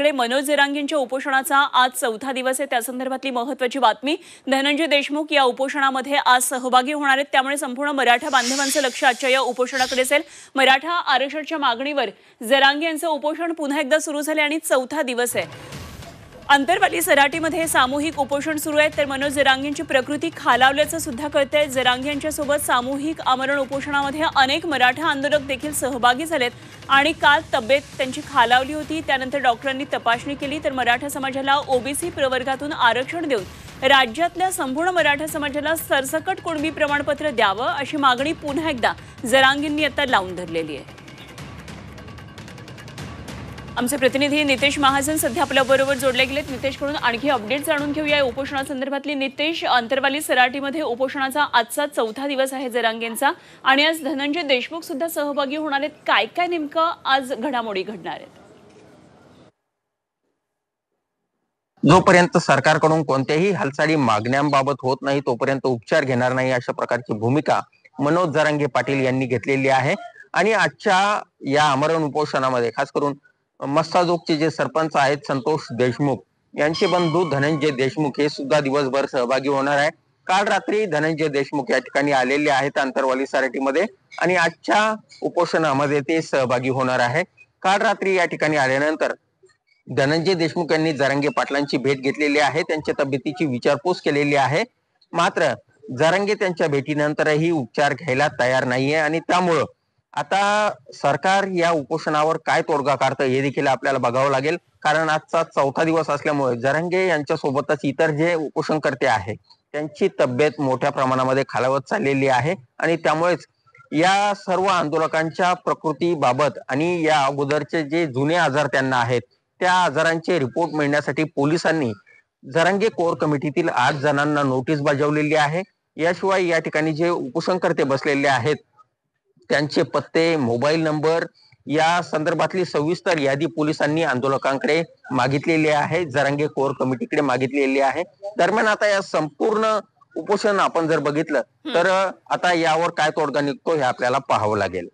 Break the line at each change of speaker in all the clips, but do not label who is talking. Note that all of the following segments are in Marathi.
इकडे मनोज जरांगेंच्या उपोषणाचा आज चौथा दिवस आहे। त्या संदर्भातली महत्त्वाची बातमी, धनंजय देशमुख या उपोषणामध्ये आज सहभागी होणार आहेत। त्यामुळे संपूर्ण मराठा बांधवांचं लक्ष आजच्या या उपोषणाकडे असेल। मराठा आरक्षणाच्या मागणीवर जरांगे यांचं उपोषण पुन्हा एकदा सुरू झाले आणि चौथा दिवस आहे। अंतरवाली सराटीमध्ये सामूहिक उपोषण सुरू आहे, तर मनोज जरांगेंची प्रकृती खालावल्याचं सुद्धा कळतंय। जरांगे यांच्यासोबत सामूहिक आमरण उपोषणामध्ये अनेक मराठा आंदोलक देखील सहभागी झालेत आणि काल तब्येत त्यांची खालावली होती। त्यानंतर डॉक्टरांनी तपासणी केली, तर मराठा समाजाला ओबीसी प्रवर्गातून आरक्षण देऊन राज्यातल्या संपूर्ण मराठा समाजाला सरसकट कुणबी प्रमाणपत्र द्यावं अशी मागणी पुन्हा एकदा जरांगेंनी आता लावून धरलेली आहे। आमचे प्रतिनिधी नितेश महाजन सध्या आपल्याबरोबर जोडले गेलेत। नितेशकडून आणखी अपडेट जाणून घेऊया या उपोषणासंदर्भातली। नितेश, अंतरवाली सराटीमध्ये उपोषणाचा आजचा चौथा दिवस आहे जरांगेंचा आणि आज धनंजय देशमुख सुद्धा सहभागी होणार आहेत। काय काय नेमकं आज घडामोडी घडणार आहेत?
जोपर्यंत सरकारकडून कोणत्याही हालचाली मागण्यांबाबत होत नाही तोपर्यंत उपचार घेणार नाही अशा प्रकारची भूमिका मनोज जरांगे पाटील यांनी घेतलेली आहे। आणि आजच्या या आमरण उपोषणामध्ये खास करून मस्साजोगचे जे सरपंच आहेत संतोष देशमुख यांचे बंधू धनंजय देशमुख हे सुद्धा दिवसभर सहभागी होणार आहे। काल रात्री धनंजय देशमुख या ठिकाणी आलेले आहेत अंतरवाली सराटीमध्ये आणि आजच्या उपोषणामध्ये ते सहभागी होणार आहे। काल रात्री या ठिकाणी आल्यानंतर धनंजय देशमुख यांनी जरांगे पाटलांची भेट घेतलेली आहे, त्यांच्या तब्येतीची विचारपूस केलेली आहे। मात्र जरांगे त्यांच्या भेटीनंतरही उपचार घ्यायला तयार नाहीये आणि त्यामुळं आता सरकार या उपोषणावर काय तोडगा काढतं हे देखील आपल्याला बघावं लागेल। कारण आजचा चौथा दिवस असल्यामुळे जरांगे यांच्या सोबतच इतर जे उपोषणकर्ते आहेत त्यांची तब्येत मोठ्या प्रमाणामध्ये खालावत चाललेली आहे आणि त्यामुळेच या सर्व आंदोलकांच्या प्रकृतीबाबत आणि या अगोदरचे जे जुने आजार त्यांना आहेत त्या आजारांचे रिपोर्ट मिळण्यासाठी पोलिसांनी जरांगे कोर कमिटीतील 8 जणांना नोटीस बजावलेली आहे। याशिवाय या ठिकाणी जे उपोषणकर्ते बसलेले आहेत त्यांचे पत्ते, मोबाईल नंबर या संदर्भातली सविस्तर यादी पोलिसांनी आंदोलकांकडे मागितलेली आहे, जरांगे कोर कमिटीकडे मागितलेली आहे। दरम्यान आता या संपूर्ण उपोषण आपण जर बघितलं तर आता यावर काय तोडगा निघतो हे आपल्याला पाहावं लागेल।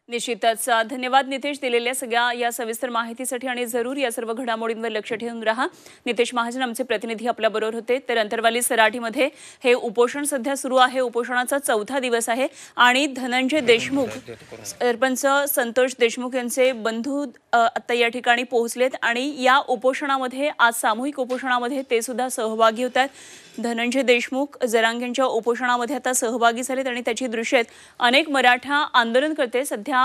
निश्चितच धन्यवाद नितेश, दिलेल्या सगळ्या या सविस्तर माहितीसाठी आणि जरूर या सर्व घडामोडींवर लक्ष ठेवून राहा। नितेश महाजन आमचे प्रतिनिधी आपल्याबरोबर होते। तर अंतरवाली सराटीमध्ये हे उपोषण सध्या सुरू आहे, उपोषणाचा चौथा दिवस आहे आणि धनंजय देशमुख सरपंच संतोष देशमुख यांचे बंधू आता या ठिकाणी पोहोचलेत आणि या उपोषणामध्ये आज सामूहिक उपोषणामध्ये ते सुद्धा सहभागी होतात। धनंजय देशमुख जरांगेंच्या उपोषणामध्ये आता सहभागी झालेत आणि त्याची दृश्य आहेत। अनेक मराठा आंदोलनकर्ते सध्या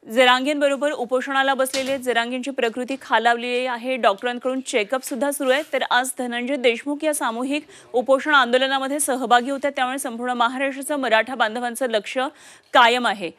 जरांगेंबरोबर उपोषणाला बसलेले आहेत। जरांगेंची प्रकृती खालावलेली आहे, डॉक्टरांकडून चेकअप सुद्धा सुरू आहे। तर आज धनंजय देशमुख या सामूहिक उपोषण आंदोलनामध्ये सहभागी होतात, त्यामुळे संपूर्ण महाराष्ट्राचं मराठा बांधवांचं लक्ष कायम आहे।